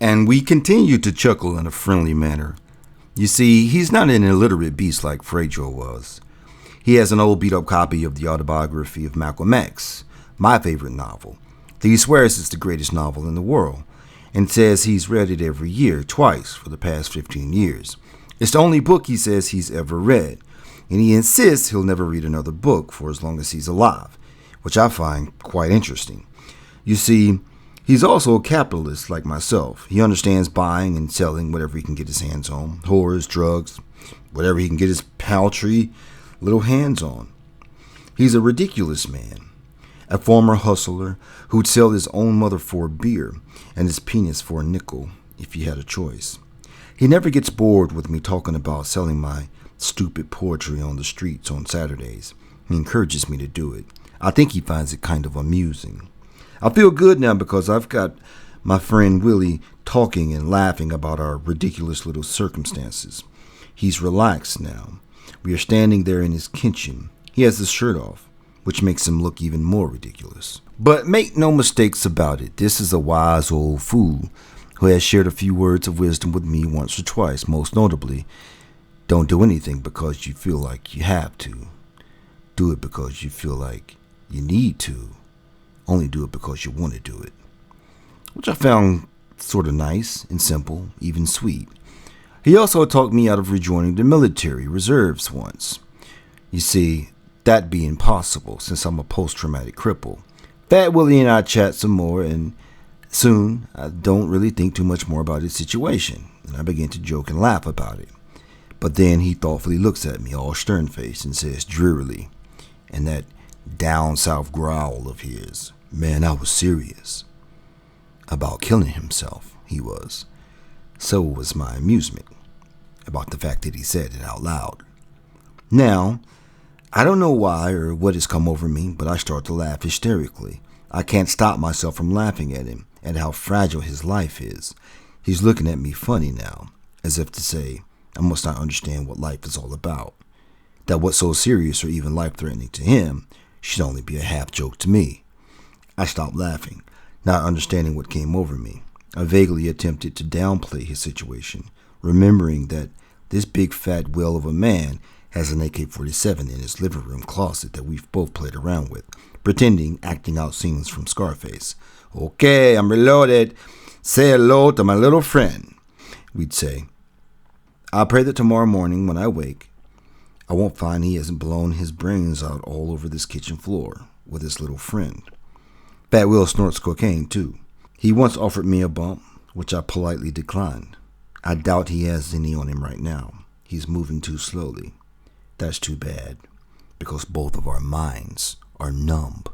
And we continued to chuckle in a friendly manner. You see, he's not an illiterate beast like Frajo was. He has an old beat up copy of the autobiography of Malcolm X, my favorite novel. He swears it's the greatest novel in the world, and says he's read it every year, twice, for the past 15 years. It's the only book he says he's ever read, and he insists he'll never read another book for as long as he's alive, which I find quite interesting. You see, he's also a capitalist like myself. He understands buying and selling whatever he can get his hands on, whores, drugs, whatever he can get his paltry little hands on. He's a ridiculous man, a former hustler who'd sell his own mother for a beer and his penis for a nickel if he had a choice. He never gets bored with me talking about selling my stupid poetry on the streets on Saturdays. He encourages me to do it. I think he finds it kind of amusing. I feel good now because I've got my friend Willie talking and laughing about our ridiculous little circumstances. He's relaxed now. We are standing there in his kitchen. He has his shirt off, which makes him look even more ridiculous. But make no mistakes about it, this is a wise old fool who has shared a few words of wisdom with me once or twice, most notably, don't do anything because you feel like you have to. Do it because you feel like you need to. Only do it because you want to do it. Which I found sort of nice and simple, even sweet. He also talked me out of rejoining the military reserves once. You see, that'd be impossible since I'm a post-traumatic cripple. Fat Willie and I chat some more, and soon I don't really think too much more about his situation, and I begin to joke and laugh about it. But then he thoughtfully looks at me all stern-faced and says drearily, and that down south growl of his, "Man, I was serious." About killing himself, he was. So was my amusement about the fact that he said it out loud. Now, I don't know why or what has come over me, but I start to laugh hysterically. I can't stop myself from laughing at him, at how fragile his life is. He's looking at me funny now, as if to say, I must not understand what life is all about. That what's so serious or even life-threatening to him should only be a half-joke to me. I stopped laughing, not understanding what came over me. I vaguely attempted to downplay his situation, remembering that this big fat whale of a man has an AK-47 in his living room closet that we've both played around with, pretending, acting out scenes from Scarface. "Okay, I'm reloaded. Say hello to my little friend," we'd say. I pray that tomorrow morning when I wake, I won't find he hasn't blown his brains out all over this kitchen floor with his little friend. Fat Will snorts cocaine, too. He once offered me a bump, which I politely declined. I doubt he has any on him right now. He's moving too slowly. That's too bad, because both of our minds are numb.